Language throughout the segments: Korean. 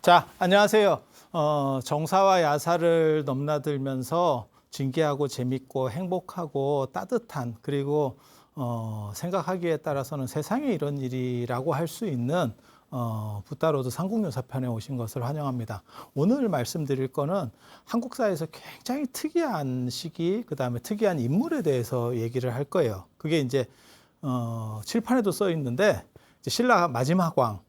자, 안녕하세요. 정사와 야사를 넘나들면서 진기하고 재밌고 행복하고 따뜻한 그리고 생각하기에 따라서는 세상에 이런 일이라고 할 수 있는 붓다로드 삼국유사편에 오신 것을 환영합니다. 오늘 말씀드릴 거는 한국사에서 굉장히 특이한 시기, 그 다음에 특이한 인물에 대해서 얘기를 할 거예요. 그게 이제 칠판에도 써 있는데 이제 신라 마지막 왕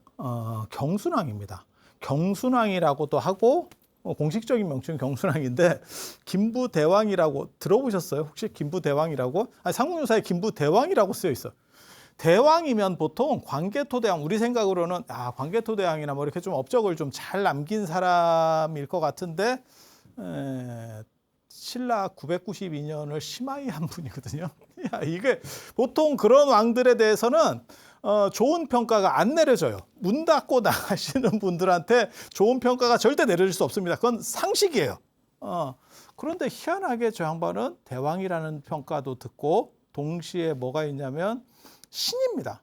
경순왕입니다. 경순왕이라고도 하고 공식적인 명칭은 경순왕인데 김부대왕이라고 들어보셨어요? 혹시 김부대왕이라고? 아니, 삼국유사에 김부대왕이라고 쓰여 있어. 대왕이면 보통 광개토대왕, 우리 생각으로는 광개토대왕이나 뭐 이렇게 좀 업적을 좀 잘 남긴 사람일 것 같은데 신라 992년을 심하이 한 분이거든요. 이게 보통 그런 왕들에 대해서는 좋은 평가가 안 내려져요. 문 닫고 나가시는 분들한테 좋은 평가가 절대 내려질 수 없습니다. 그건 상식이에요. 그런데 희한하게 저 양반은 대왕이라는 평가도 듣고 동시에 뭐가 있냐면 신입니다.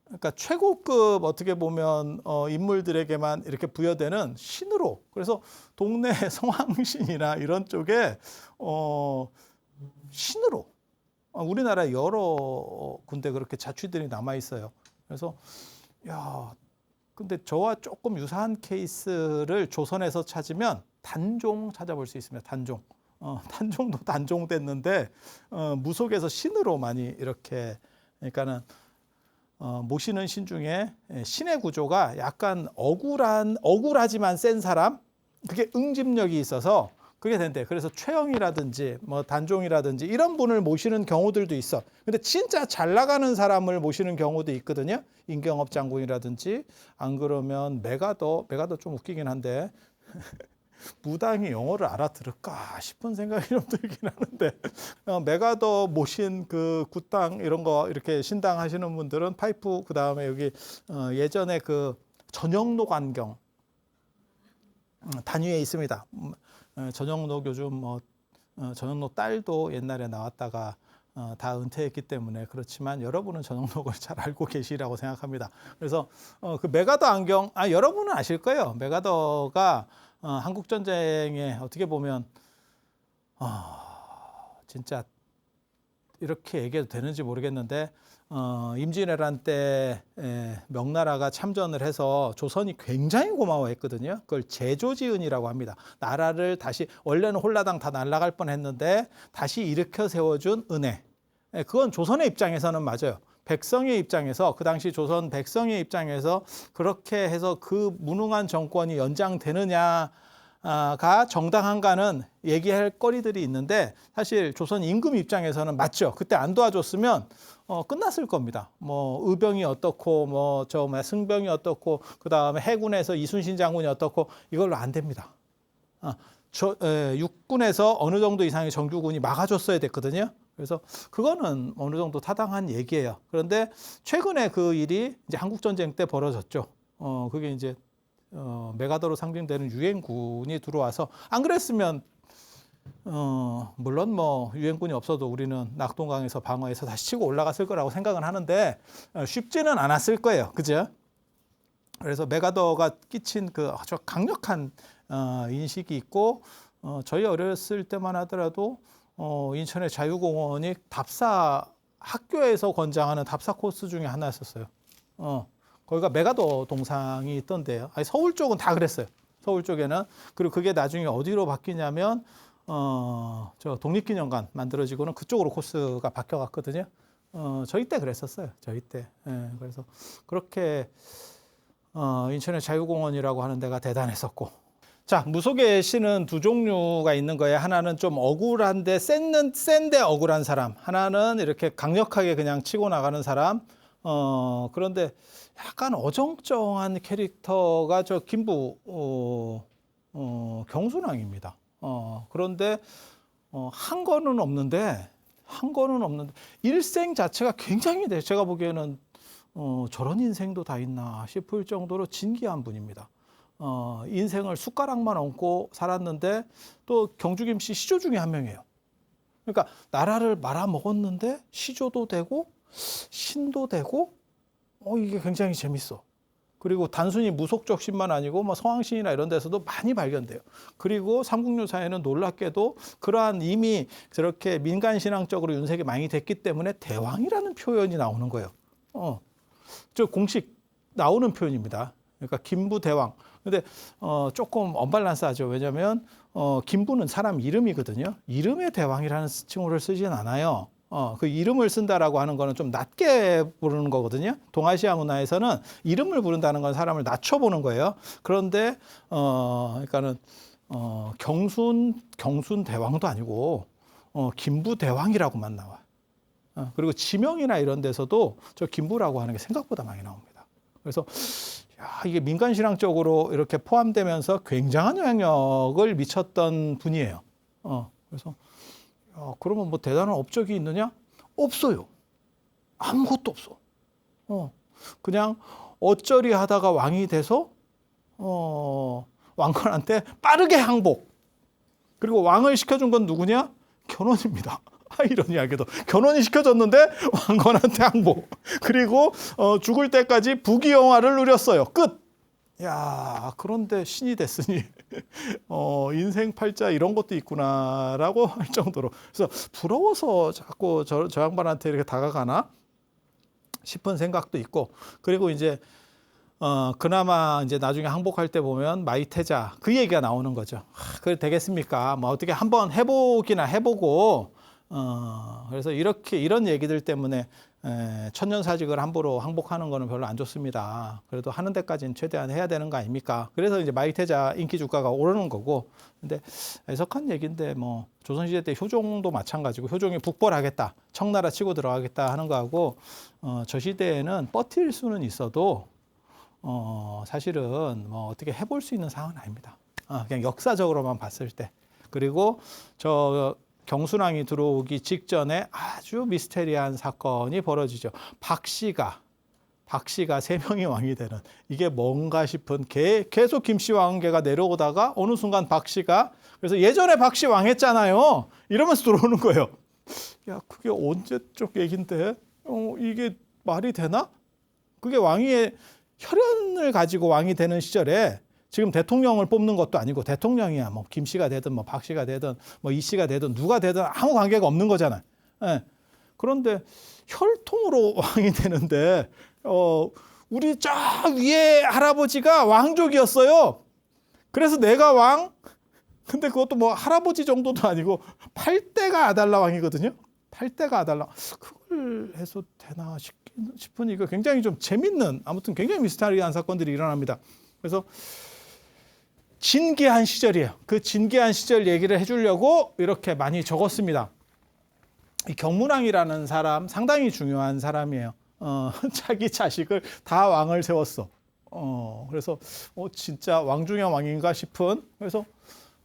그러니까 최고급 어떻게 보면 인물들에게만 이렇게 부여되는 신으로. 그래서 동네 성황신이나 이런 쪽에 신으로. 우리나라에 여러 군데 그렇게 자취들이 남아 있어요. 그래서 근데 저와 조금 유사한 케이스를 조선에서 찾으면 단종 찾아볼 수 있습니다. 단종. 단종도 단종됐는데 무속에서 신으로 많이 이렇게 그러니까는 모시는 신 중에 신의 구조가 약간 억울하지만 센 사람, 그게 응집력이 있어서 그게 된대. 그래서 최영이라든지 뭐 단종이라든지 이런 분을 모시는 경우들도 있어. 근데 진짜 잘 나가는 사람을 모시는 경우도 있거든요. 임경업 장군이라든지 안 그러면 메가더 좀 웃기긴 한데 무당이 영어를 알아들을까 싶은 생각이 좀 들긴 하는데 메가더 모신 그 굿당 이런 거 이렇게 신당 하시는 분들은 파이프 그 다음에 여기 예전에 그 전영록 안경 단위에 있습니다. 전영록 요즘 전영록 딸도 옛날에 나왔다가 다 은퇴했기 때문에 그렇지만 여러분은 전영록을 잘 알고 계시라고 생각합니다. 그래서 그 메가더 안경 여러분은 아실 거예요. 메가더가 한국 전쟁에 어떻게 보면 진짜 이렇게 얘기해도 되는지 모르겠는데 임진왜란 때 명나라가 참전을 해서 조선이 굉장히 고마워했거든요. 그걸 제조지은이라고 합니다. 나라를 다시 원래는 홀라당 다 날아갈 뻔했는데 다시 일으켜 세워준 은혜. 그건 조선의 입장에서는 맞아요. 백성의 입장에서 그 당시 조선 백성의 입장에서 그렇게 해서 그 무능한 정권이 연장되느냐가 정당한가는 얘기할 거리들이 있는데 사실 조선 임금 입장에서는 맞죠. 그때 안 도와줬으면 끝났을 겁니다. 뭐 의병이 어떻고 뭐 승병이 어떻고 그 다음에 해군에서 이순신 장군이 어떻고 이걸로 안 됩니다. 육군에서 어느 정도 이상의 정규군이 막아줬어야 됐거든요. 그래서 그거는 어느 정도 타당한 얘기예요. 그런데 최근에 그 일이 이제 한국전쟁 때 벌어졌죠. 그게 이제 메가더로 상징되는 유엔군이 들어와서 안 그랬으면 물론 뭐 유엔군이 없어도 우리는 낙동강에서 방어해서 다시 치고 올라갔을 거라고 생각은 하는데 쉽지는 않았을 거예요. 그죠? 그래서 메가더가 끼친 그 아주 강력한 인식이 있고 저희 어렸을 때만 하더라도 인천의 자유공원이 답사 학교에서 권장하는 답사 코스 중에 하나였었어요. 거기가 메가더 동상이 있던데요. 아니, 서울 쪽은 다 그랬어요. 서울 쪽에는. 그리고 그게 나중에 어디로 바뀌냐면 저 독립기념관 만들어지고는 그쪽으로 코스가 바뀌어갔거든요. 저희 때 그랬었어요. 저희 때. 그래서 그렇게 인천의 자유공원이라고 하는 데가 대단했었고. 자, 무속의 신은 두 종류가 있는 거예요. 하나는 좀 억울한데 센데 억울한 사람. 하나는 이렇게 강력하게 그냥 치고 나가는 사람. 그런데 약간 어정쩡한 캐릭터가 저 경순왕입니다. 그런데 한 거는 없는데 일생 자체가 굉장히 제가 보기에는 저런 인생도 다 있나 싶을 정도로 진기한 분입니다. 인생을 숟가락만 얹고 살았는데 또 경주김씨 시조 중에 한 명이에요. 그러니까 나라를 말아먹었는데 시조도 되고 신도 되고 이게 굉장히 재밌어. 그리고 단순히 무속적신만 아니고 뭐 성황신이나 이런 데서도 많이 발견돼요. 그리고 삼국유사에는 놀랍게도 그러한 이미 저렇게 민간신앙적으로 윤색이 많이 됐기 때문에 대왕이라는 표현이 나오는 거예요. 저 공식 나오는 표현입니다. 그러니까 김부대왕. 근데 조금 언밸런스하죠. 왜냐하면 김부는 사람 이름이거든요. 이름의 대왕이라는 칭호를 쓰진 않아요. 그 이름을 쓴다라고 하는 거는 좀 낮게 부르는 거거든요. 동아시아 문화에서는 이름을 부른다는 건 사람을 낮춰보는 거예요. 그런데 그러니까는 경순 대왕도 아니고 김부 대왕이라고만 나와. 그리고 지명이나 이런 데서도 저 김부라고 하는 게 생각보다 많이 나옵니다. 그래서 이게 민간신앙적으로 이렇게 포함되면서 굉장한 영향력을 미쳤던 분이에요. 그래서 그러면 뭐 대단한 업적이 있느냐? 없어요. 아무것도 없어. 그냥 어쩌리 하다가 왕이 돼서 왕건한테 빠르게 항복. 그리고 왕을 시켜준 건 누구냐? 견훤입니다. 아이러니하게도 견훤이 시켜줬는데 왕건한테 항복. 그리고 죽을 때까지 부귀영화를 누렸어요. 끝. 야, 그런데 신이 됐으니 인생 팔자 이런 것도 있구나라고 할 정도로. 그래서 부러워서 자꾸 저 양반한테 이렇게 다가가나 싶은 생각도 있고. 그리고 이제 그나마 이제 나중에 항복할 때 보면 마이태자 그 얘기가 나오는 거죠. 그래 되겠습니까? 뭐 어떻게 한번 해보기나 해보고 그래서 이런 얘기들 때문에 천년사직을 함부로 항복하는 거는 별로 안 좋습니다. 그래도 하는 데까지는 최대한 해야 되는 거 아닙니까? 그래서 이제 마이태자 인기 주가가 오르는 거고. 근데 애석한 얘기인데 뭐 조선시대 때 효종도 마찬가지고 효종이 북벌하겠다, 청나라 치고 들어가겠다 하는 거하고 저 시대에는 버틸 수는 있어도 사실은 뭐 어떻게 해볼 수 있는 상황은 아닙니다. 그냥 역사적으로만 봤을 때. 그리고 저 경순왕이 들어오기 직전에 아주 미스테리한 사건이 벌어지죠. 박씨가 3명이 왕이 되는, 이게 뭔가 싶은, 계속 김씨 왕계가 내려오다가 어느 순간 박씨가, 그래서 예전에 박씨 왕했잖아요 이러면서 들어오는 거예요. 야, 그게 언제적 얘긴데 이게 말이 되나? 그게 왕위의 혈연을 가지고 왕이 되는 시절에 지금 대통령을 뽑는 것도 아니고, 대통령이야 뭐 김씨가 되든 뭐 박씨가 되든 뭐 이씨가 되든 누가 되든 아무 관계가 없는 거잖아요. 예. 그런데 혈통으로 왕이 되는데 우리 저 위에 할아버지가 왕족이었어요. 그래서 내가 왕? 근데 그것도 뭐 할아버지 정도도 아니고 8대가 아달라 왕이거든요. 8대가 아달라. 그걸 해서 되나 싶으니까 굉장히 좀 재밌는, 아무튼 굉장히 미스터리한 사건들이 일어납니다. 그래서 진기한 시절이에요. 그 진기한 시절 얘기를 해주려고 이렇게 많이 적었습니다. 이 경문왕이라는 사람 상당히 중요한 사람이에요. 자기 자식을 다 왕을 세웠어. 그래서 진짜 왕 중의 왕인가 싶은. 그래서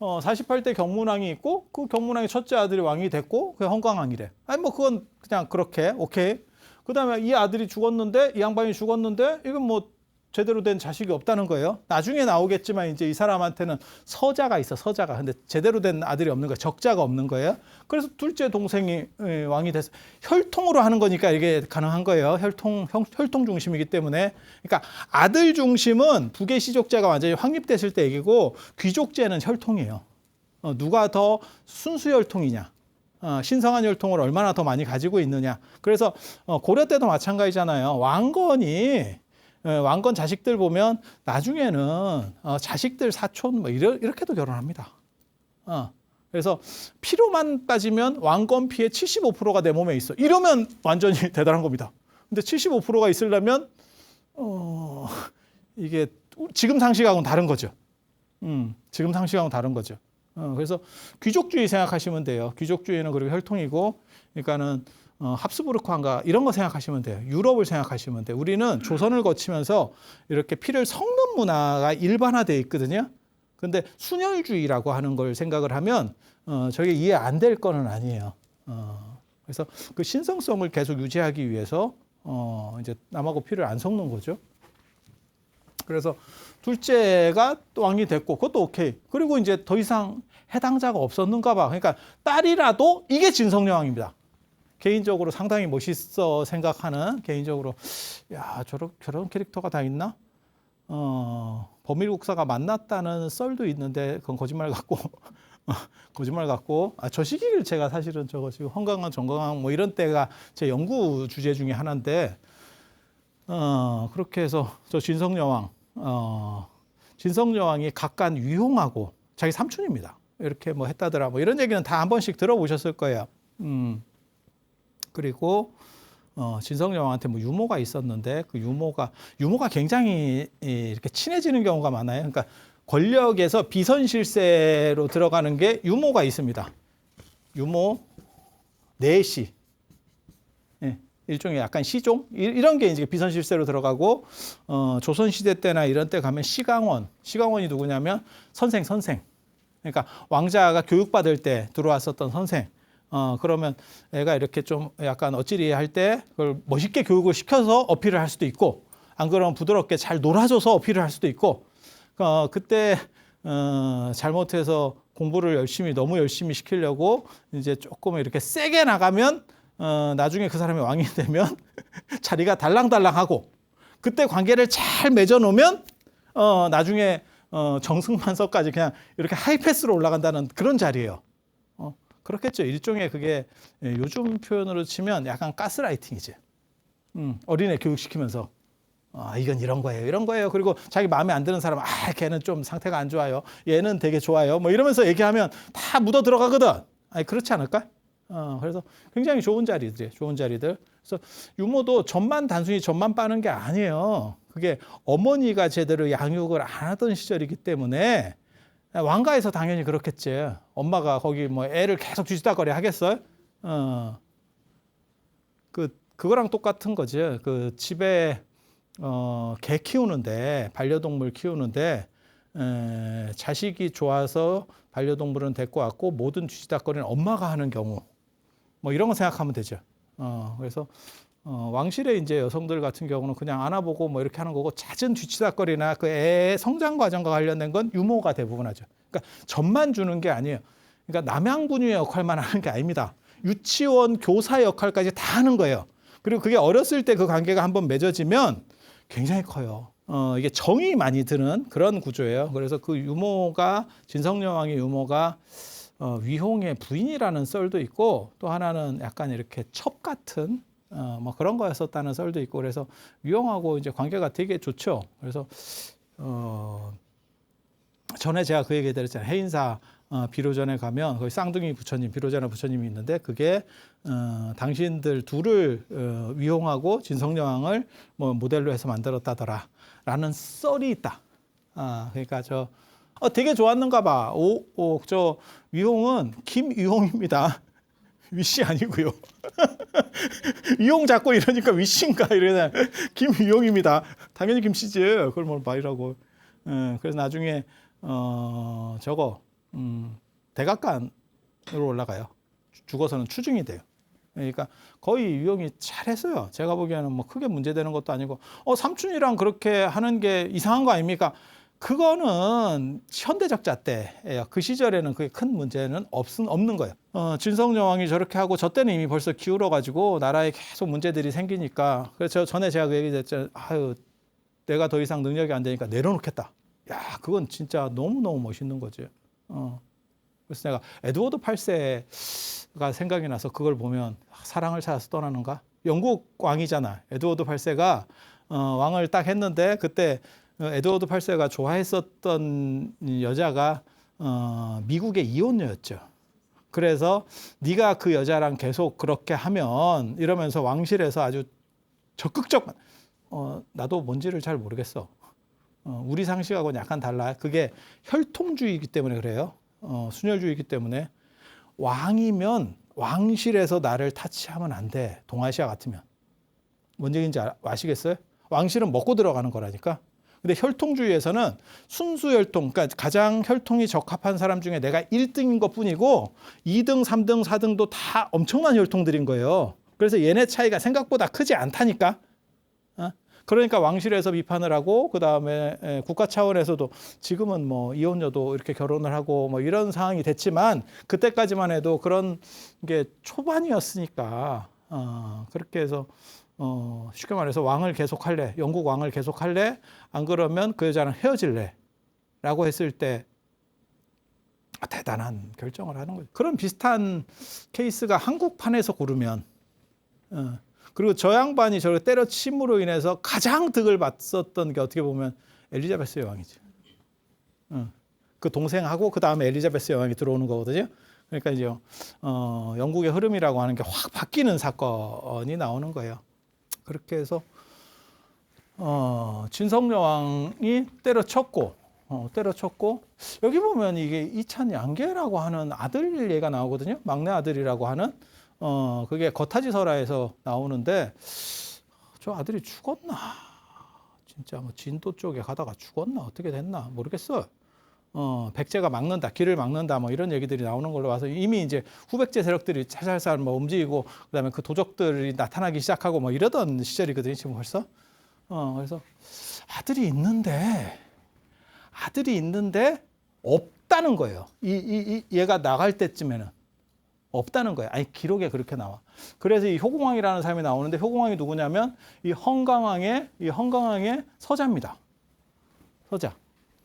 48대 경문왕이 있고 그 경문왕의 첫째 아들이 왕이 됐고 그게 헌광왕이래. 아니 뭐 그건 그냥 그렇게 오케이. 그다음에 이 아들이 죽었는데, 이 양반이 죽었는데 이건 뭐 제대로 된 자식이 없다는 거예요. 나중에 나오겠지만 이제 이 사람한테는 서자가 있어, 서자가. 근데 제대로 된 아들이 없는 거예요. 적자가 없는 거예요. 그래서 둘째 동생이 왕이 돼서 혈통으로 하는 거니까 이게 가능한 거예요. 혈통 중심이기 때문에. 그러니까 아들 중심은 부계 시족제가 완전히 확립됐을 때 얘기고, 귀족제는 혈통이에요. 누가 더 순수 혈통이냐, 신성한 혈통을 얼마나 더 많이 가지고 있느냐. 그래서 고려 때도 마찬가지잖아요. 왕건 자식들 보면 나중에는 자식들 사촌 뭐 이렇게도 결혼합니다. 그래서 피로만 따지면 왕건 피의 75%가 내 몸에 있어. 이러면 완전히 대단한 겁니다. 근데 75%가 있으려면 이게 지금 상식하고는 다른 거죠. 지금 상식하고는 다른 거죠. 그래서 귀족주의 생각하시면 돼요. 귀족주의는 그리고 혈통이고, 그러니까는 합스부르크왕가 이런 거 생각하시면 돼요. 유럽을 생각하시면 돼요. 우리는 조선을 거치면서 이렇게 피를 섞는 문화가 일반화되어 있거든요. 근데 순혈주의라고 하는 걸 생각을 하면 저게 이해 안 될 거는 아니에요. 그래서 그 신성성을 계속 유지하기 위해서 이제 남하고 피를 안 섞는 거죠. 그래서 둘째가 또 왕이 됐고 그것도 오케이. 그리고 이제 더 이상 해당자가 없었는가 봐. 그러니까 딸이라도 이게 진성여왕입니다. 개인적으로 상당히 멋있어 생각하는, 개인적으로 야 저런 캐릭터가 다 있나? 범일국사가 만났다는 썰도 있는데 그건 거짓말 같고 거짓말 같고 저 시기를 제가 사실은 저거 지금 헌강왕 정강왕 뭐 이런 때가 제 연구 주제 중에 하나인데 그렇게 해서 저 진성여왕이 각간 위홍하고 자기 삼촌입니다. 이렇게 뭐 했다더라. 뭐 이런 얘기는 다 한 번씩 들어보셨을 거예요. 그리고 진성여왕한테 뭐 유모가 있었는데 그 유모가 굉장히 이렇게 친해지는 경우가 많아요. 그러니까 권력에서 비선실세로 들어가는 게 유모가 있습니다. 유모, 내시, 일종의 약간 시종 이런 게 이제 비선실세로 들어가고 조선시대 때나 이런 때 가면 시강원이 누구냐면 선생. 그러니까 왕자가 교육받을 때 들어왔었던 선생. 그러면 애가 이렇게 좀 약간 어찌리 할 때 그걸 멋있게 교육을 시켜서 어필을 할 수도 있고 안 그러면 부드럽게 잘 놀아줘서 어필을 할 수도 있고 그때 잘못해서 공부를 너무 열심히 시키려고 이제 조금 이렇게 세게 나가면 나중에 그 사람이 왕이 되면 자리가 달랑달랑하고 그때 관계를 잘 맺어놓으면 나중에 정승만석까지 그냥 이렇게 하이패스로 올라간다는 그런 자리예요. 그렇겠죠. 일종의 그게 요즘 표현으로 치면 약간 가스라이팅이지. 어린애 교육시키면서 이건 이런 거예요. 그리고 자기 마음에 안 드는 사람, 걔는 좀 상태가 안 좋아요. 얘는 되게 좋아요. 뭐 이러면서 얘기하면 다 묻어 들어가거든. 그렇지 않을까? 그래서 굉장히 좋은 자리들. 그래서 유모도 단순히 젖만 빠는 게 아니에요. 그게 어머니가 제대로 양육을 안 하던 시절이기 때문에 왕가에서 당연히 그렇겠지. 엄마가 거기 뭐 애를 계속 뒤지다거리 하겠어요? 그거랑 똑같은 거지. 그 집에 개 키우는데 반려동물 키우는데 자식이 좋아서 반려동물은 데리고 왔고 모든 뒤지다거리는 엄마가 하는 경우 뭐 이런 거 생각하면 되죠. 그래서 왕실의 이제 여성들 같은 경우는 그냥 안아보고 뭐 이렇게 하는 거고 잦은 뒤치다거리나 그 애의 성장 과정과 관련된 건 유모가 대부분 하죠. 그러니까 젖만 주는 게 아니에요. 그러니까 남양분유의 역할만 하는 게 아닙니다. 유치원 교사 역할까지 다 하는 거예요. 그리고 그게 어렸을 때 그 관계가 한번 맺어지면 굉장히 커요. 이게 정이 많이 드는 그런 구조예요. 그래서 그 진성여왕의 유모가 위홍의 부인이라는 썰도 있고 또 하나는 약간 이렇게 첩 같은 뭐 그런 거였었다는 썰도 있고 그래서 위홍하고 이제 관계가 되게 좋죠. 그래서 전에 제가 그 얘기 드렸잖아요. 해인사 비로전에 가면 거기 쌍둥이 부처님, 비로자나 부처님이 있는데 그게 당신들 둘을 위홍하고 진성여왕을 뭐 모델로 해서 만들었다더라라는 썰이 있다. 그러니까 되게 좋았는가 봐. 저 위홍은 김위홍입니다. 위씨 아니고요. 위홍 잡고 이러니까 위씨인가 이러냐. 김위홍입니다. 당연히 김씨지. 그걸 뭘 말이라고. 그래서 나중에 대각간으로 올라가요. 죽어서는 추증이 돼요. 그러니까 거의 위홍이 잘했어요. 제가 보기에는 뭐 크게 문제되는 것도 아니고 삼촌이랑 그렇게 하는 게 이상한 거 아닙니까? 그거는 현대적 잣대예요. 그 시절에는 그게 큰 문제는 없는 거예요. 진성여왕이 저렇게 하고 저 때는 이미 벌써 기울어가지고 나라에 계속 문제들이 생기니까 그래서 전에 제가 그 얘기했잖아요. 내가 더 이상 능력이 안 되니까 내려놓겠다. 야, 그건 진짜 너무너무 멋있는 거지. 그래서 내가 에드워드 8세가 생각이 나서 그걸 보면 사랑을 찾아서 떠나는가? 영국 왕이잖아. 에드워드 8세가 왕을 딱 했는데 그때 에드워드 8세가 좋아했었던 여자가 미국의 이혼녀였죠. 그래서 네가 그 여자랑 계속 그렇게 하면 이러면서 왕실에서 아주 적극적 나도 뭔지를 잘 모르겠어. 우리 상식하고는 약간 달라요. 그게 혈통주의이기 때문에 그래요. 순혈주의이기 때문에 왕이면 왕실에서 나를 타치하면 안 돼. 동아시아 같으면. 뭔 얘기인지 아시겠어요? 왕실은 먹고 들어가는 거라니까. 근데 혈통주의에서는 순수 혈통, 그러니까 가장 혈통이 적합한 사람 중에 내가 1등인 것뿐이고 2등, 3등, 4등도 다 엄청난 혈통들인 거예요. 그래서 얘네 차이가 생각보다 크지 않다니까. 그러니까 왕실에서 비판을 하고 그다음에 국가 차원에서도 지금은 뭐 이혼녀도 이렇게 결혼을 하고 뭐 이런 상황이 됐지만 그때까지만 해도 그런 게 초반이었으니까 그렇게 해서 쉽게 말해서 왕을 계속할래? 영국 왕을 계속할래? 안 그러면 그 여자랑 헤어질래? 라고 했을 때 대단한 결정을 하는 거죠. 그런 비슷한 케이스가 한국판에서 고르면 그리고 저 양반이 저를 때려침으로 인해서 가장 득을 봤었던 게 어떻게 보면 엘리자베스 여왕이죠. 그 동생하고 그 다음에 엘리자베스 여왕이 들어오는 거거든요. 그러니까 이제 영국의 흐름이라고 하는 게 확 바뀌는 사건이 나오는 거예요. 그렇게 해서 진성 여왕이 때려쳤고 여기 보면 이게 이찬 양계라고 하는 아들 얘가 나오거든요. 막내 아들이라고 하는 그게 거타지설화에서 나오는데 저 아들이 죽었나? 진짜 뭐 진도 쪽에 가다가 죽었나? 어떻게 됐나? 모르겠어. 백제가 막는다, 길을 막는다, 뭐 이런 얘기들이 나오는 걸로 봐서 이미 이제 후백제 세력들이 살살살 뭐 움직이고 그다음에 그 도적들이 나타나기 시작하고 뭐 이러던 시절이거든요, 지금 벌써. 그래서 아들이 있는데 없다는 거예요. 얘가 나갈 때쯤에는 없다는 거예요. 아니 기록에 그렇게 나와. 그래서 이 효공왕이라는 사람이 나오는데 효공왕이 누구냐면 이 헝강왕의 서자입니다. 서자.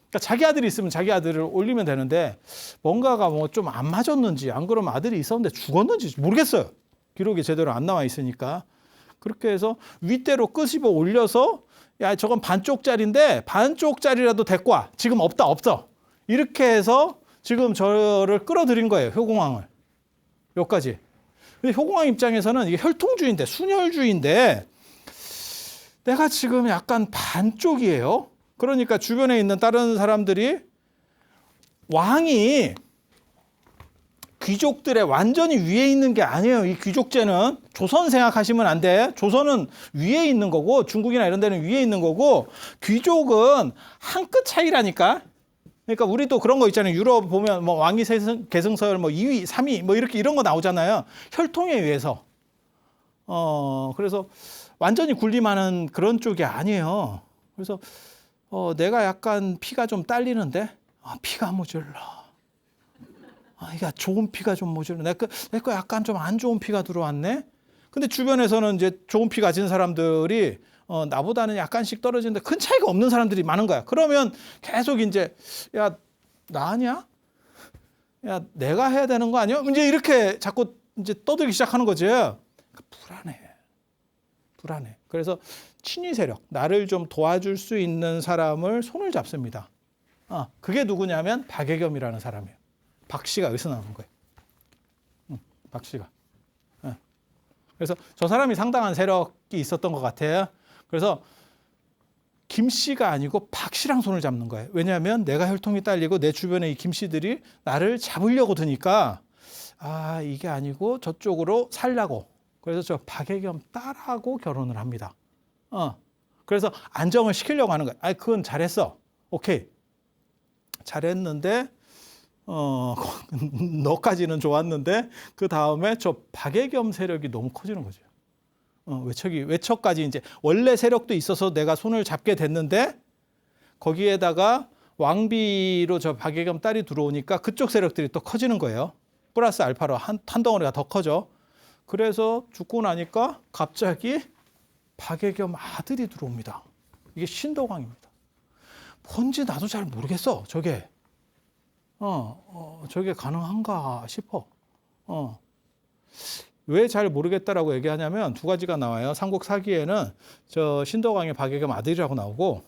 그러니까 자기 아들이 있으면 자기 아들을 올리면 되는데 뭔가가 뭐 좀 안 맞았는지 안 그러면 아들이 있었는데 죽었는지 모르겠어요. 기록이 제대로 안 나와 있으니까. 그렇게 해서 윗대로 끄집어 올려서 야 저건 반쪽짜리인데 반쪽짜리라도 데리고 와. 지금 없어. 이렇게 해서 지금 저를 끌어들인 거예요. 효공왕을. 여기까지. 근데 효공왕 입장에서는 이게 혈통주의인데 순혈주의인데 내가 지금 약간 반쪽이에요. 그러니까 주변에 있는 다른 사람들이 왕이 귀족들의 완전히 위에 있는 게 아니에요. 이 귀족제는 조선 생각하시면 안 돼. 조선은 위에 있는 거고 중국이나 이런 데는 위에 있는 거고 귀족은 한 끗 차이라니까. 그러니까 우리도 그런 거 있잖아요. 유럽 보면 뭐 왕위 계승서열 뭐 2위, 3위 뭐 이렇게 이런 거 나오잖아요. 혈통에 의해서. 그래서 완전히 군림하는 그런 쪽이 아니에요. 그래서 내가 약간 피가 좀 딸리는데 피가 모질러. 이게 좋은 피가 좀 모질러. 내 거 약간 좀 안 좋은 피가 들어왔네. 근데 주변에서는 이제 좋은 피 가진 사람들이 나보다는 약간씩 떨어지는데 큰 차이가 없는 사람들이 많은 거야. 그러면 계속 이제 야, 나 아니야? 야, 내가 해야 되는 거 아니야? 이제 이렇게 자꾸 이제 떠들기 시작하는 거지. 불안해. 그래서 친위 세력, 나를 좀 도와줄 수 있는 사람을 손을 잡습니다. 그게 누구냐면 박예겸이라는 사람이에요. 박씨가 여기서 나오는 거예요. 박씨가. 그래서 저 사람이 상당한 세력이 있었던 것 같아요. 그래서 김씨가 아니고 박씨랑 손을 잡는 거예요. 왜냐하면 내가 혈통이 딸리고 내 주변에 이 김씨들이 나를 잡으려고 드니까 이게 아니고 저쪽으로 살라고. 그래서 저 박예겸 딸하고 결혼을 합니다. 그래서 안정을 시키려고 하는 거예요. 그건 잘했어. 오케이. 잘했는데 너까지는 좋았는데 그 다음에 저 박예겸 세력이 너무 커지는 거죠. 외척까지 이제 원래 세력도 있어서 내가 손을 잡게 됐는데 거기에다가 왕비로 저 박예겸 딸이 들어오니까 그쪽 세력들이 또 커지는 거예요. 플러스 알파로 한 덩어리가 더 커져. 그래서 죽고 나니까 갑자기 박예겸 아들이 들어옵니다. 이게 신덕왕입니다. 뭔지 나도 잘 모르겠어. 저게 가능한가 싶어. 왜 잘 모르겠다라고 얘기하냐면 두 가지가 나와요. 삼국 사기에는 저 신덕왕의 박예겸 아들이라고 나오고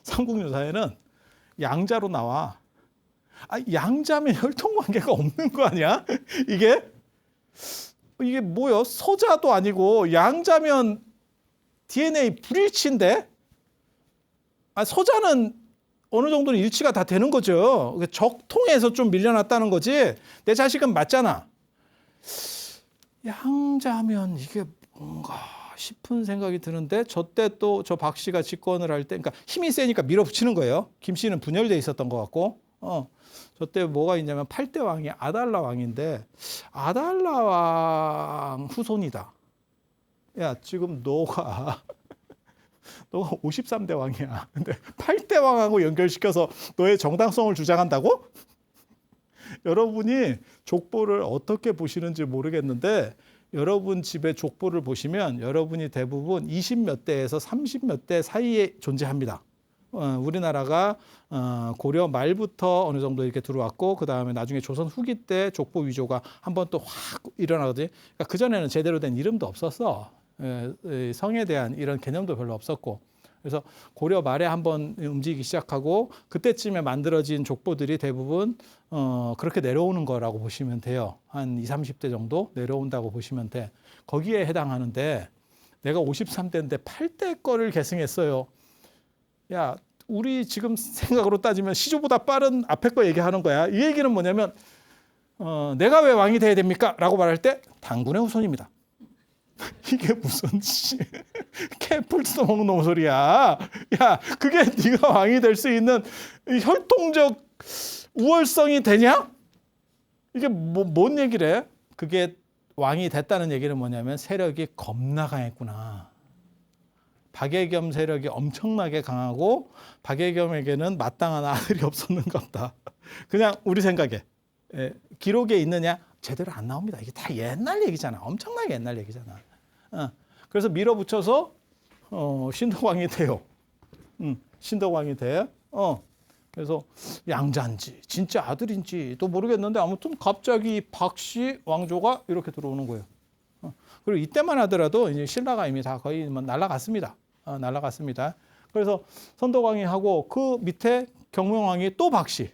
삼국유사에는 양자로 나와. 양자면 혈통 관계가 없는 거 아니야? 이게 뭐요? 서자도 아니고 양자면 DNA 불일치인데? 서자는 어느 정도는 일치가 다 되는 거죠. 적통에서 좀 밀려났다는 거지. 내 자식은 맞잖아. 양자면 이게 뭔가 싶은 생각이 드는데 저때 또 저 박 씨가 집권을 할 때, 그러니까 힘이 세니까 밀어붙이는 거예요. 김 씨는 분열돼 있었던 것 같고, 저때 뭐가 있냐면 8대 왕이 아달라 왕인데 아달라 왕 후손이다. 야, 지금 너가 53대 왕이야. 근데 8대 왕하고 연결시켜서 너의 정당성을 주장한다고? 여러분이 족보를 어떻게 보시는지 모르겠는데 여러분 집의 족보를 보시면 여러분이 대부분 20몇 대에서 30몇 대 사이에 존재합니다. 우리나라가 고려 말부터 어느 정도 이렇게 들어왔고 그 다음에 나중에 조선 후기 때 족보 위조가 한번 또 확 일어나거든요. 그러니까 그전에는 제대로 된 이름도 없었어. 성에 대한 이런 개념도 별로 없었고. 그래서 고려 말에 한번 움직이기 시작하고 그때쯤에 만들어진 족보들이 대부분 그렇게 내려오는 거라고 보시면 돼요. 한 20, 30대 정도 내려온다고 보시면 돼. 거기에 해당하는데 내가 53대인데 8대 거를 계승했어요. 야, 우리 지금 생각으로 따지면 시조보다 빠른 앞에 거 얘기하는 거야. 이 얘기는 뭐냐면 내가 왜 왕이 돼야 됩니까? 라고 말할 때 당군의 후손입니다. 이게 무슨 캐풀 써먹는 놈 소리야. 야, 그게 네가 왕이 될 수 있는 혈통적 우월성이 되냐? 이게 뭔 얘기를 해? 그게 왕이 됐다는 얘기는 뭐냐면 세력이 겁나 강했구나. 박예겸 세력이 엄청나게 강하고 박예겸에게는 마땅한 아들이 없었는가 보다. 그냥 우리 생각에 기록에 있느냐? 제대로 안 나옵니다. 이게 다 옛날 얘기잖아. 엄청나게 옛날 얘기잖아. 그래서 밀어붙여서 신덕왕이 돼요. 신덕왕이 돼. 그래서 양자인지 진짜 아들인지 또 모르겠는데 아무튼 갑자기 박씨 왕조가 이렇게 들어오는 거예요. 그리고 이때만 하더라도 이제 신라가 이미 다 거의 날아갔습니다. 날아갔습니다. 그래서 선덕왕이 하고 그 밑에 경명왕이 또 박씨.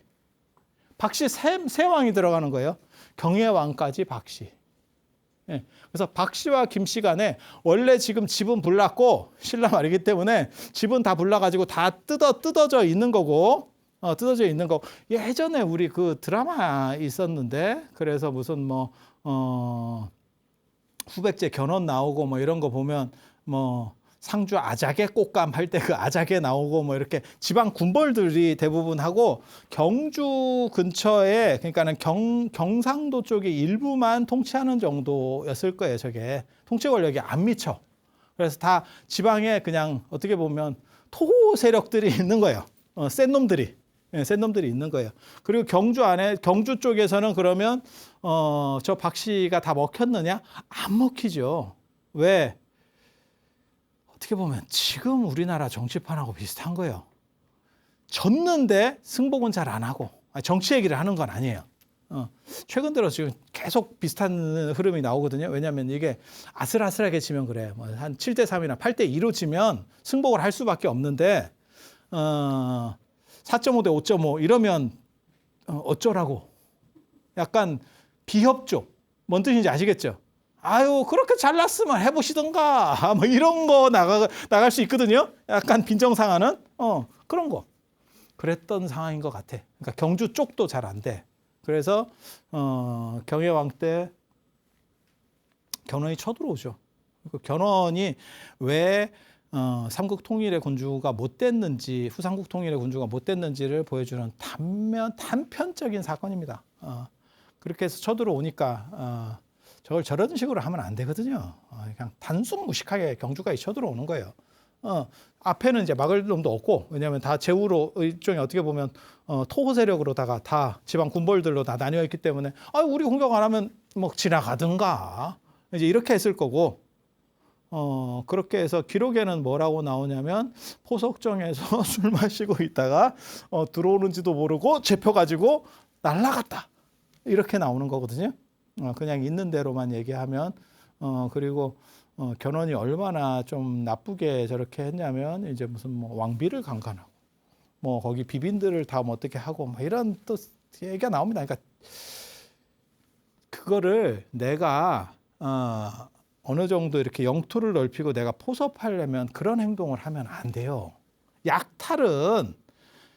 박씨 세 왕이 들어가는 거예요. 경혜왕까지 박씨. 예. 그래서 박씨와 김씨 간에 원래 지금 집은 불났고 신라 말이기 때문에 집은 다 불나가지고 다 뜯어져 있는 거고 뜯어져 있는 거. 예전에 우리 그 드라마 있었는데 그래서 무슨 뭐 후백제 견훤 나오고 뭐 이런 거 보면 뭐 상주 아작의 꽃감 할 때 그 아작에 나오고 뭐 이렇게 지방 군벌들이 대부분 하고 경주 근처에 그러니까는 경상도 쪽의 일부만 통치하는 정도였을 거예요. 저게 통치 권력이 안 미쳐. 그래서 다 지방에 그냥 어떻게 보면 토호 세력들이 있는 거예요. 센 놈들이. 센 놈들이 있는 거예요. 그리고 경주 쪽에서는 그러면 저 박씨가 다 먹혔느냐? 안 먹히죠. 왜? 어떻게 보면 지금 우리나라 정치판하고 비슷한 거예요. 졌는데 승복은 잘 안 하고 정치 얘기를 하는 건 아니에요. 최근 들어 지금 계속 비슷한 흐름이 나오거든요. 왜냐하면 이게 아슬아슬하게 지면 그래. 뭐 한 7대 3이나 8대 2로 지면 승복을 할 수밖에 없는데 4.5대 5.5 이러면 어쩌라고. 약간 비협조. 뭔 뜻인지 아시겠죠? 아유 그렇게 잘났으면 해보시던가 뭐 이런 거 나갈 수 있거든요. 약간 빈정상하는 그런 거. 그랬던 상황인 것 같아. 그러니까 경주 쪽도 잘 안 돼. 그래서 경혜왕 때 견훤이 쳐들어오죠. 그 견훤이 왜 삼국 통일의 군주가 못 됐는지 후삼국 통일의 군주가 못 됐는지를 보여주는 단편적인 사건입니다. 그렇게 해서 쳐들어오니까 저걸 저런 식으로 하면 안 되거든요. 그냥 단순 무식하게 경주가 쳐들어오는 거예요. 앞에는 이제 막을 놈도 없고 왜냐하면 다 제후로 일종의 어떻게 보면 토호 세력으로다가 다 지방 군벌들로 다 나뉘어 있기 때문에 우리 공격 안 하면 뭐 지나가든가 이제 이렇게 했을 거고 그렇게 해서 기록에는 뭐라고 나오냐면 포석정에서 술 마시고 있다가 들어오는지도 모르고 잡혀가지고 날라갔다 이렇게 나오는 거거든요. 그냥 있는 대로만 얘기하면 그리고 견훤이 얼마나 좀 나쁘게 저렇게 했냐면 이제 무슨 뭐 왕비를 강간하고 뭐 거기 비빈들을 다 뭐 어떻게 하고 뭐 이런 또 얘기가 나옵니다. 그러니까 그거를 내가 어느 정도 이렇게 영토를 넓히고 내가 포섭하려면 그런 행동을 하면 안 돼요. 약탈은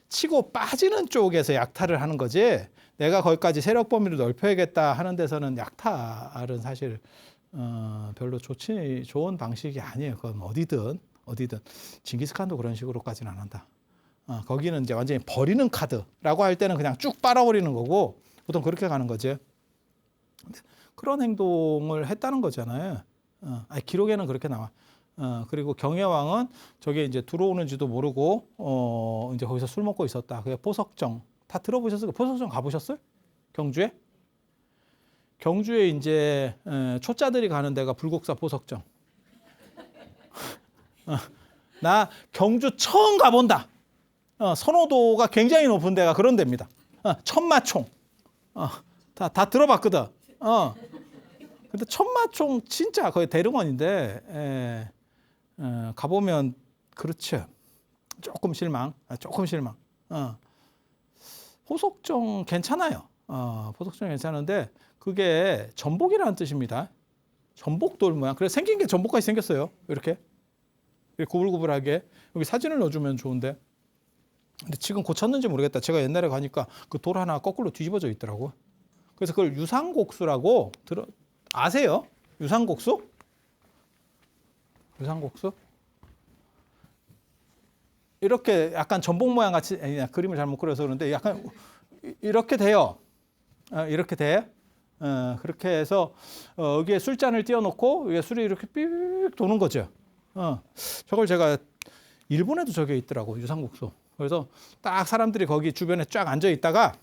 치고 빠지는 쪽에서 약탈을 하는 거지. 내가 거기까지 세력 범위를 넓혀야겠다 하는 데서는 약탈은 사실 별로 좋은 방식이 아니에요. 그건 어디든 징기스칸도 그런 식으로까지는 안 한다. 거기는 이제 완전히 버리는 카드라고 할 때는 그냥 쭉 빨아버리는 거고 보통 그렇게 가는 거지. 그런 행동을 했다는 거잖아요. 기록에는 그렇게 나와. 그리고 경혜왕은 저게 이제 들어오는지도 모르고 이제 거기서 술 먹고 있었다. 그게 포석정 다 들어보셨어요? 포석정 가보셨어요? 경주에? 경주에 이제 초짜들이 가는 데가 불국사 보석정. 나 경주 처음 가본다. 선호도가 굉장히 높은 데가 그런 데입니다. 천마총. 다 들어봤거든. 근데 천마총 진짜 거의 대릉원인데 가보면 그렇죠. 조금 실망. 보석정 괜찮아요. 보석정 괜찮은데 그게 전복이라는 뜻입니다. 전복돌 모양. 그래서 생긴 게 전복같이 생겼어요. 이렇게 구불구불하게. 여기 사진을 넣어주면 좋은데. 근데 지금 고쳤는지 모르겠다. 제가 옛날에 가니까 그 돌 하나 거꾸로 뒤집어져 있더라고. 그래서 그걸 유상곡수라고 아세요? 유상곡수? 이렇게 약간 전복 모양 같이 그림을 잘못 그려서 그런데 약간 이렇게 돼요. 이렇게 돼. 그렇게 해서 여기에 술잔을 띄워놓고 여기에 술이 이렇게 삐 도는 거죠. 저걸 제가 일본에도 저게 있더라고, 유상국수. 그래서 딱 사람들이 거기 주변에 쫙 앉아 있다가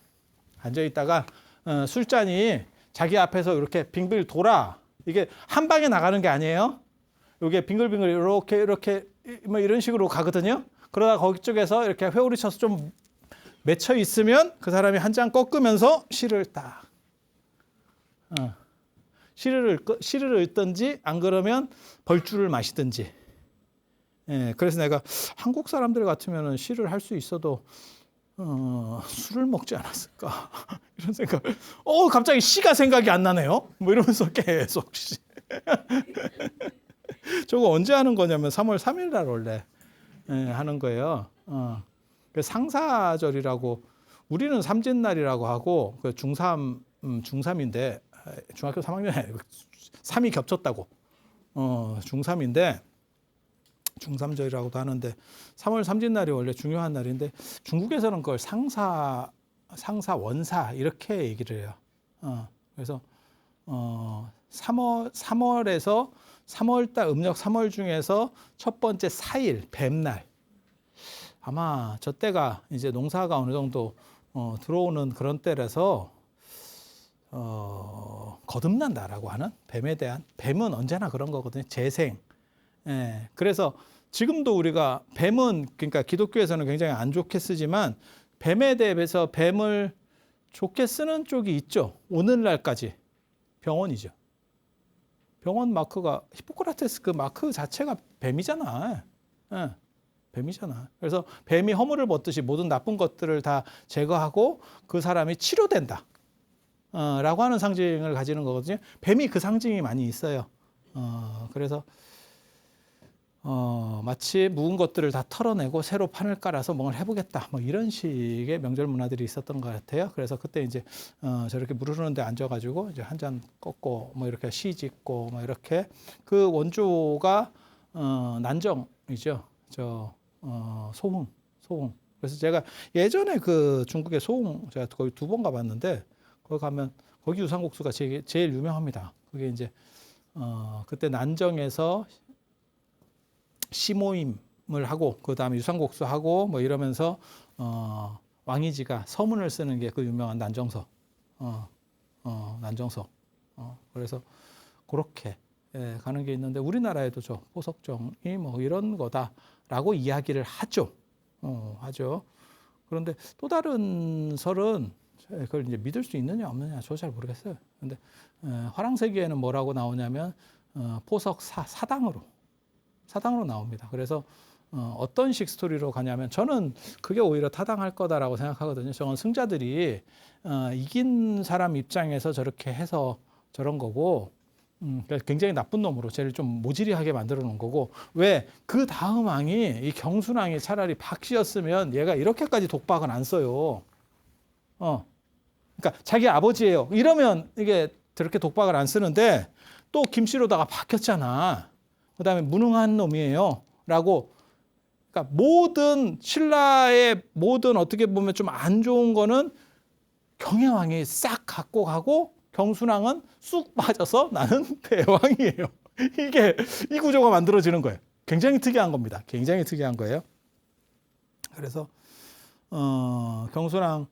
술잔이 자기 앞에서 이렇게 빙글 돌아. 이게 한 방에 나가는 게 아니에요. 이게 빙글빙글 이렇게 뭐 이런 식으로 가거든요. 그러다 거기 쪽에서 이렇게 회오리 쳐서 좀 맺혀 있으면 그 사람이 한 잔 꺾으면서 시를 딱 시를 읽든지 안 그러면 벌주를 마시든지. 그래서 내가 한국 사람들 같으면 시를 할 수 있어도 술을 먹지 않았을까 이런 생각. 갑자기 시가 생각이 안 나네요. 뭐 이러면서 계속 시. 저거 언제 하는 거냐면 3월 3일 날 원래 하는 거예요. 그 상사절이라고 우리는 삼진날이라고 하고 그 중3인데 중학교 3학년에 3이 겹쳤다고. 중3인데 중3절이라고도 하는데 3월 삼진날이 원래 중요한 날인데 중국에서는 그걸 상사 원사 이렇게 얘기를 해요. 그래서 3월에서 3월달 음력 3월 중에서 첫 번째 4일 뱀날. 아마 저 때가 이제 농사가 어느 정도 들어오는 그런 때라서 거듭난다라고 하는 뱀에 대한, 뱀은 언제나 그런 거거든요. 재생. 그래서 지금도 우리가 뱀은, 그러니까 기독교에서는 굉장히 안 좋게 쓰지만 뱀에 대해서 뱀을 좋게 쓰는 쪽이 있죠. 오늘날까지. 병원이죠. 병원 마크가 히포크라테스 그 마크 자체가 뱀이잖아. 뱀이잖아. 그래서 뱀이 허물을 벗듯이 모든 나쁜 것들을 다 제거하고 그 사람이 치료된다. 라고 하는 상징을 가지는 거거든요. 뱀이 그 상징이 많이 있어요. 그래서 마치 묵은 것들을 다 털어내고 새로 판을 깔아서 뭔가를 해보겠다. 뭐 이런 식의 명절 문화들이 있었던 것 같아요. 그래서 그때 이제 저렇게 물 흐르는데 앉아가지고 이제 한 잔 꺾고 뭐 이렇게 시 짓고 뭐 이렇게 그 원조가 난정이죠. 소흥. 그래서 제가 예전에 그 중국의 소흥 제가 거기 2번 가봤는데 거기 가면 거기 유상국수가 제일 유명합니다. 그게 이제 그때 난정에서 시모임을 하고 그 다음에 유상국수 하고 뭐 이러면서 왕이지가 서문을 쓰는 게 그 유명한 난정서. 난정서. 그래서 그렇게 가는 게 있는데 우리나라에도 저 보석정이 뭐 이런 거다라고 이야기를 하죠. 하죠. 그런데 또 다른 설은 그걸 이제 믿을 수 있느냐 없느냐 저 잘 모르겠어요. 근데 화랑세기에는 뭐라고 나오냐면 보석 사당으로 나옵니다. 그래서 어떤 식 스토리로 가냐면 저는 그게 오히려 타당할 거다라고 생각하거든요. 저건 승자들이 이긴 사람 입장에서 저렇게 해서 저런 거고 굉장히 나쁜 놈으로 쟤를 좀 모질이하게 만들어 놓은 거고, 왜 그 다음 왕이 이 경순왕이 차라리 박씨였으면 얘가 이렇게까지 독박은 안 써요. 그러니까 자기 아버지예요. 이러면 이게 저렇게 독박을 안 쓰는데 또 김씨로다가 바뀌었잖아. 그다음에 무능한 놈이에요. 라고. 그러니까 모든 신라의 모든 어떻게 보면 좀 안 좋은 거는 경혜왕이 싹 갖고 가고 경순왕은 쑥 빠져서 나는 대왕이에요. 이게 이 구조가 만들어지는 거예요. 굉장히 특이한 겁니다. 굉장히 특이한 거예요. 그래서 경순왕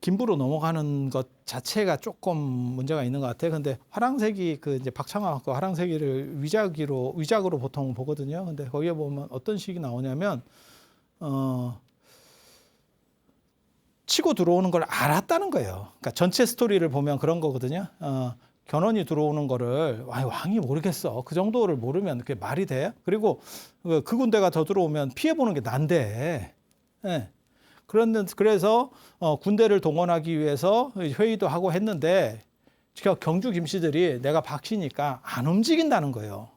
김부로 넘어가는 것 자체가 조금 문제가 있는 것 같아요. 근데 화랑세기 그 이제 박창호학과 화랑세기를 위작으로 보통 보거든요. 근데 거기에 보면 어떤 식이 나오냐면 치고 들어오는 걸 알았다는 거예요. 그러니까 전체 스토리를 보면 그런 거거든요. 견훤이 들어오는 거를 왕이 모르겠어. 그 정도를 모르면 그게 말이 돼? 그리고 그 군대가 더 들어오면 피해보는 게 난데. 예. 그래서 군대를 동원하기 위해서 회의도 하고 했는데 경주 김씨들이 내가 박씨니까 안 움직인다는 거예요.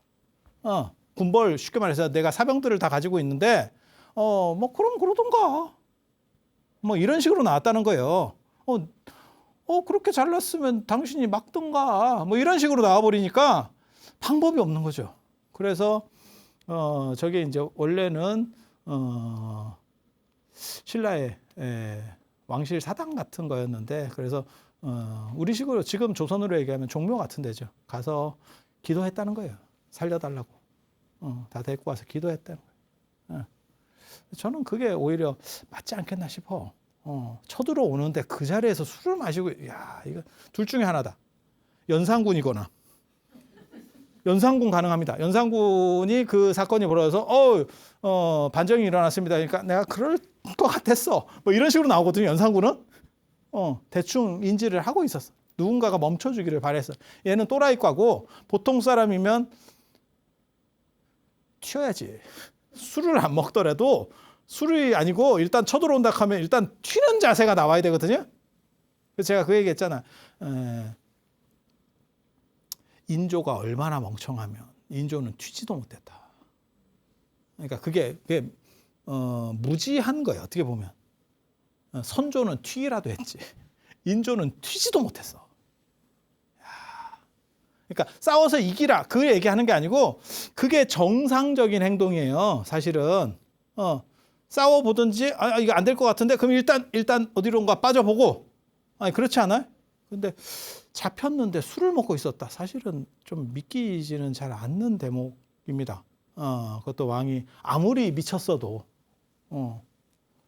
군벌 쉽게 말해서 내가 사병들을 다 가지고 있는데 뭐 그럼 그러던가. 뭐 이런 식으로 나왔다는 거예요. 그렇게 잘났으면 당신이 막던가. 뭐 이런 식으로 나와버리니까 방법이 없는 거죠. 그래서 저게 이제 원래는 신라의 왕실 사당 같은 거였는데 그래서 우리식으로 지금 조선으로 얘기하면 종묘 같은 데죠. 가서 기도했다는 거예요. 살려달라고. 다 데리고 와서 기도했다는 거예요. 저는 그게 오히려 맞지 않겠나 싶어. 쳐들어오는데 그 자리에서 술을 마시고, 야, 이거 둘 중에 하나다. 연산군이거나. 연산군 가능합니다. 연산군이 그 사건이 벌어져서, 반정이 일어났습니다. 그러니까 내가 그럴 것 같았어. 뭐 이런 식으로 나오거든요. 연산군은. 대충 인지를 하고 있었어. 누군가가 멈춰주기를 바랬어. 얘는 또라이과고, 보통 사람이면 튀어야지. 술을 안 먹더라도 술이 아니고 일단 쳐들어온다 하면 일단 튀는 자세가 나와야 되거든요. 그래서 제가 그 얘기 했잖아. 인조가 얼마나 멍청하면 인조는 튀지도 못했다. 그러니까 그게 무지한 거예요. 어떻게 보면. 선조는 튀기라도 했지. 인조는 튀지도 못했어. 그러니까 싸워서 이기라 그 얘기하는 게 아니고 그게 정상적인 행동이에요. 사실은 싸워보든지 이거 안 될 것 같은데 그럼 일단 어디론가 빠져보고 그렇지 않아요? 근데 잡혔는데 술을 먹고 있었다. 사실은 좀 믿기지는 잘 않는 대목입니다. 그것도 왕이 아무리 미쳤어도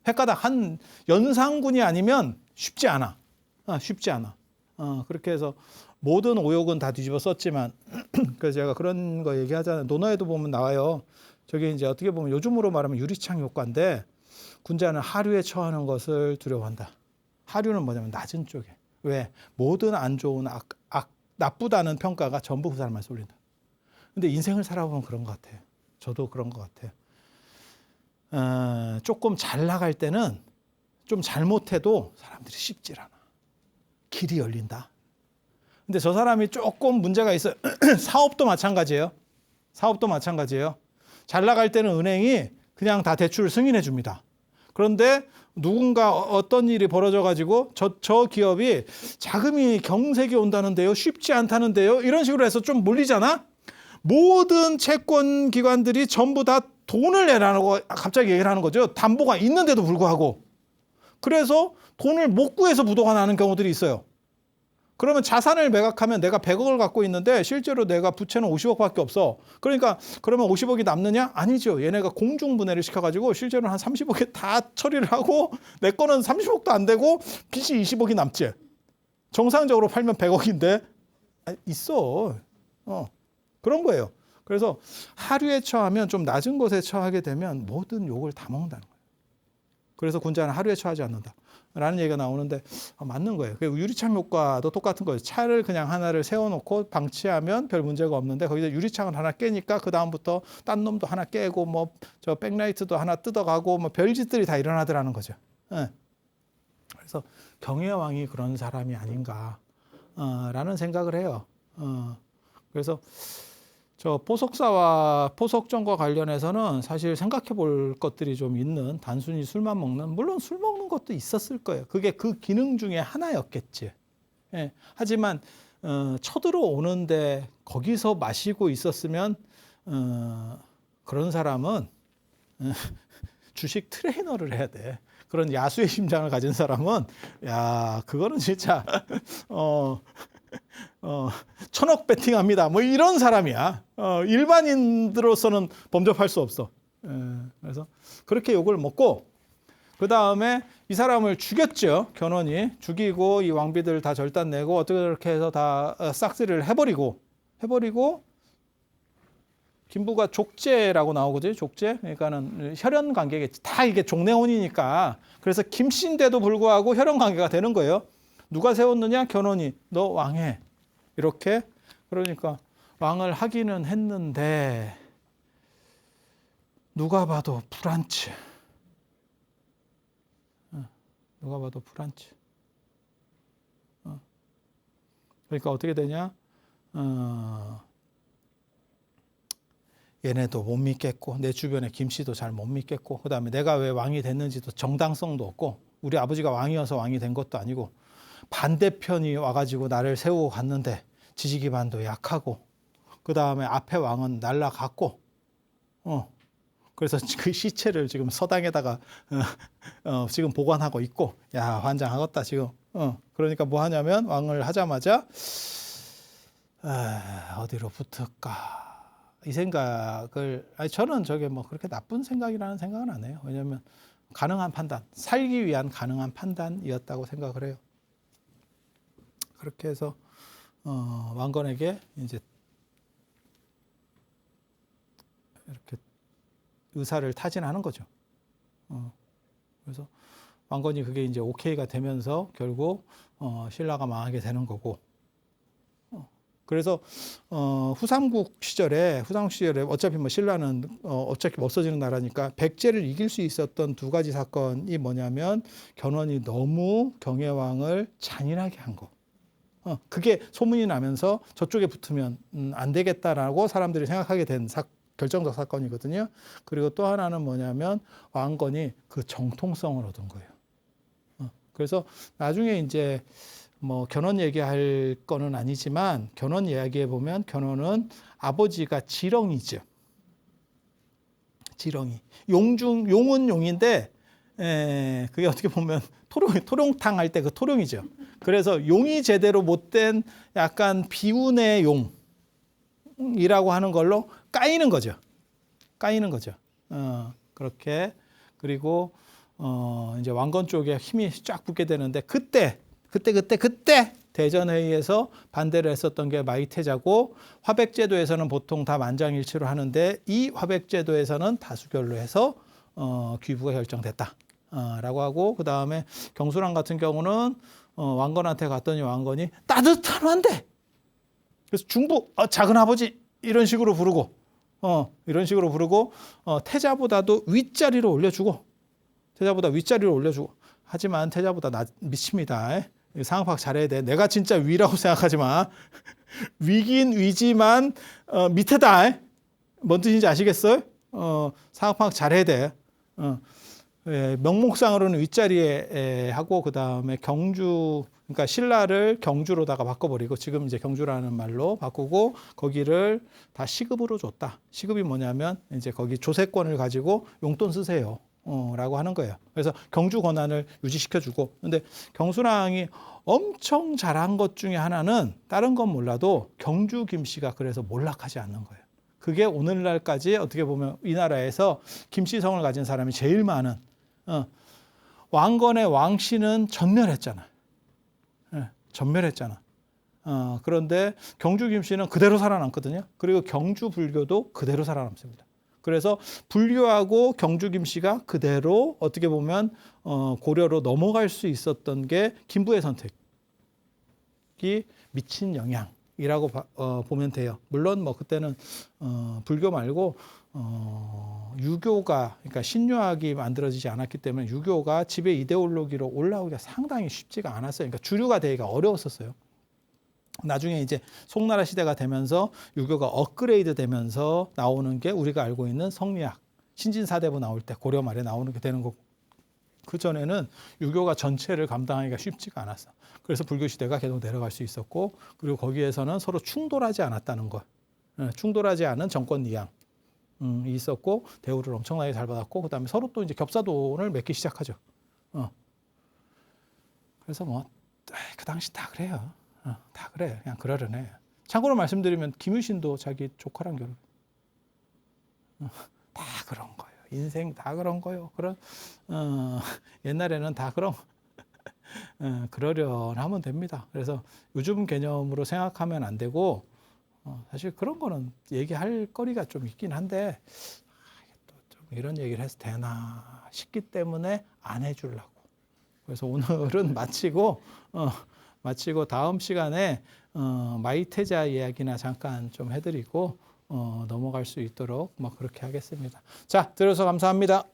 횟가닥 한 연산군이 아니면 쉽지 않아. 쉽지 않아. 그렇게 해서 모든 오욕은 다 뒤집어 썼지만 그래서 제가 그런 거 얘기하잖아요. 논어에도 보면 나와요. 저게 이제 어떻게 보면 요즘으로 말하면 유리창 효과인데 군자는 하류에 처하는 것을 두려워한다. 하류는 뭐냐면 낮은 쪽에. 왜? 모든 안 좋은 나쁘다는 평가가 전부 그 사람만 쏠린다. 근데 인생을 살아보면 그런 것 같아요. 저도 그런 것 같아요. 조금 잘 나갈 때는 좀 잘못해도 사람들이 쉽질 않아. 길이 열린다. 근데 저 사람이 조금 문제가 있어요. 사업도 마찬가지예요. 잘 나갈 때는 은행이 그냥 다 대출을 승인해 줍니다. 그런데 누군가 어떤 일이 벌어져가지고 저 기업이 자금이 경색이 온다는데요. 쉽지 않다는데요. 이런 식으로 해서 좀 몰리잖아. 모든 채권 기관들이 전부 다 돈을 내라고 갑자기 얘기를 하는 거죠. 담보가 있는데도 불구하고. 그래서 돈을 못 구해서 부도가 나는 경우들이 있어요. 그러면 자산을 매각하면 내가 100억을 갖고 있는데 실제로 내가 부채는 50억밖에 없어. 그러니까 그러면 50억이 남느냐? 아니죠. 얘네가 공중분해를 시켜가지고 실제로는 한 30억에 다 처리를 하고 내 거는 30억도 안 되고 빚이 20억이 남지. 정상적으로 팔면 100억인데 있어. 그런 거예요. 그래서 하류에 처하면 좀 낮은 곳에 처하게 되면 모든 욕을 다 먹는다는 거예요. 그래서 군자는 하류에 처하지 않는다. 라는 얘기가 나오는데 맞는 거예요. 유리창 효과도 똑같은 거예요. 차를 그냥 하나를 세워놓고 방치하면 별 문제가 없는데 거기서 유리창을 하나 깨니까 그 다음부터 딴 놈도 하나 깨고 뭐 저 백라이트도 하나 뜯어가고 뭐 별짓들이 다 일어나더라는 거죠. 그래서 경의 왕이 그런 사람이 아닌가라는 생각을 해요. 그래서 저 포석사와 포석전과 관련해서는 사실 생각해 볼 것들이 좀 있는 단순히 술만 먹는 물론 술 먹는 것도 있었을 거예요. 그게 그 기능 중에 하나였겠지. 하지만 쳐들어오는데 거기서 마시고 있었으면 그런 사람은 주식 트레이너를 해야 돼. 그런 야수의 심장을 가진 사람은 야 그거는 진짜 1000억 베팅합니다. 뭐 이런 사람이야. 일반인으로서는 범접할 수 없어. 그래서 그렇게 욕을 먹고 그 다음에 이 사람을 죽였죠. 견훤이 죽이고 이 왕비들 다 절단내고 어떻게 그렇게 해서 다 싹쓸이를 해버리고 김부가 족제라고 나오거든요. 족제. 그러니까는 혈연 관계겠지. 다 이게 종래혼이니까. 그래서 김씨인데도 불구하고 혈연 관계가 되는 거예요. 누가 세웠느냐? 견훤이. 너 왕해. 이렇게. 그러니까 왕을 하기는 했는데 누가 봐도 불안치. 누가 봐도 불안치. 그러니까 어떻게 되냐? 얘네도 못 믿겠고 내 주변에 김씨도 잘 못 믿겠고 그다음에 내가 왜 왕이 됐는지도 정당성도 없고 우리 아버지가 왕이어서 왕이 된 것도 아니고 반대편이 와가지고 나를 세우고 갔는데 지지 기반도 약하고 그다음에 앞에 왕은 날라갔고 그래서 그 시체를 지금 서당에다가 지금 보관하고 있고 야 환장하겠다 지금 그러니까 뭐 하냐면 왕을 하자마자 어디로 붙을까 이 생각을 저는 저게 뭐 그렇게 나쁜 생각이라는 생각은 안 해요. 왜냐하면 가능한 판단, 살기 위한 가능한 판단이었다고 생각을 해요. 그렇게 해서 왕건에게 이제 이렇게 의사를 타진하는 거죠. 그래서 왕건이 그게 이제 오케이가 되면서 결국 신라가 망하게 되는 거고. 그래서 후삼국 시절에 어차피 뭐 신라는 어차피 없어지는 나라니까 백제를 이길 수 있었던 두 가지 사건이 뭐냐면 견훤이 너무 경혜왕을 잔인하게 한 거. 그게 소문이 나면서 저쪽에 붙으면 안 되겠다라고 사람들이 생각하게 된 결정적 사건이거든요. 그리고 또 하나는 뭐냐면 왕건이 그 정통성을 얻은 거예요. 그래서 나중에 이제 뭐 견훤 얘기할 거는 아니지만 견훤 이야기해 보면 견훤은 아버지가 지렁이죠. 지렁이. 용은 용인데 그게 어떻게 보면 토룡탕 할 때 그 토룡이죠. 그래서 용이 제대로 못된 약간 비운의 용이라고 하는 걸로 까이는 거죠. 그렇게 그리고 이제 왕건 쪽에 힘이 쫙 붙게 되는데 그때 대전회의에서 반대를 했었던 게 마이태자고 화백제도에서는 보통 다 만장일치로 하는데 이 화백제도에서는 다수결로 해서 귀부가 결정됐다라고 하고 그 다음에 경순왕 같은 경우는 왕건한테 갔더니 왕건이 따뜻한 환대. 그래서 중부 작은 아버지 이런 식으로 부르고 태자보다도 윗자리로 올려주고 하지만 태자보다 미칩니다. 상황 파악 잘해야 돼. 내가 진짜 위라고 생각하지 마. 위긴 위지만 밑에다. 뭔 뜻인지 아시겠어요? 상황 파악 잘해야 돼. 명목상으로는 윗자리에 하고 그다음에 경주 그러니까 신라를 경주로다가 바꿔버리고 지금 이제 경주라는 말로 바꾸고 거기를 다 시급으로 줬다. 시급이 뭐냐면 이제 거기 조세권을 가지고 용돈 쓰세요. 라고 하는 거예요. 그래서 경주 권한을 유지시켜주고 근데 경순왕이 엄청 잘한 것 중에 하나는 다른 건 몰라도 경주 김씨가 그래서 몰락하지 않는 거예요. 그게 오늘날까지 어떻게 보면 이 나라에서 김씨성을 가진 사람이 제일 많은 왕건의 왕씨는 전멸했잖아. 그런데 경주 김씨는 그대로 살아남거든요. 그리고 경주 불교도 그대로 살아남습니다. 그래서 불교하고 경주 김씨가 그대로 어떻게 보면 고려로 넘어갈 수 있었던 게 김부의 선택이 미친 영향이라고 보면 돼요. 물론 뭐 그때는 불교 말고 유교가 그러니까 신유학이 만들어지지 않았기 때문에 유교가 지배 이데올로기로 올라오기가 상당히 쉽지가 않았어요. 그러니까 주류가 되기가 어려웠었어요. 나중에 이제 송나라 시대가 되면서 유교가 업그레이드 되면서 나오는 게 우리가 알고 있는 성리학, 신진사대부 나올 때 고려 말에 나오는 게 되는 거고 그전에는 유교가 전체를 감당하기가 쉽지가 않았어. 그래서 불교 시대가 계속 내려갈 수 있었고 그리고 거기에서는 서로 충돌하지 않았다는 것. 충돌하지 않은 정권 이양이 있었고 대우를 엄청나게 잘 받았고 그다음에 서로 또 이제 겹사돈을 맺기 시작하죠. 그래서 뭐 그 당시 다 그래요. 다 그래. 그냥 그러려네. 참고로 말씀드리면 김유신도 자기 조카랑 결혼. 다 그런 거예요. 인생 다 그런 거요. 그런 옛날에는 다 그런 그러려하면 됩니다. 그래서 요즘 개념으로 생각하면 안 되고 사실 그런 거는 얘기할 거리가 좀 있긴 한데 또 좀 이런 얘기를 해서 되나 싶기 때문에 안 해주려고. 그래서 오늘은 마치고 다음 시간에 마이테자 이야기나 잠깐 좀 해드리고 넘어갈 수 있도록 뭐 그렇게 하겠습니다. 자, 들어서 감사합니다.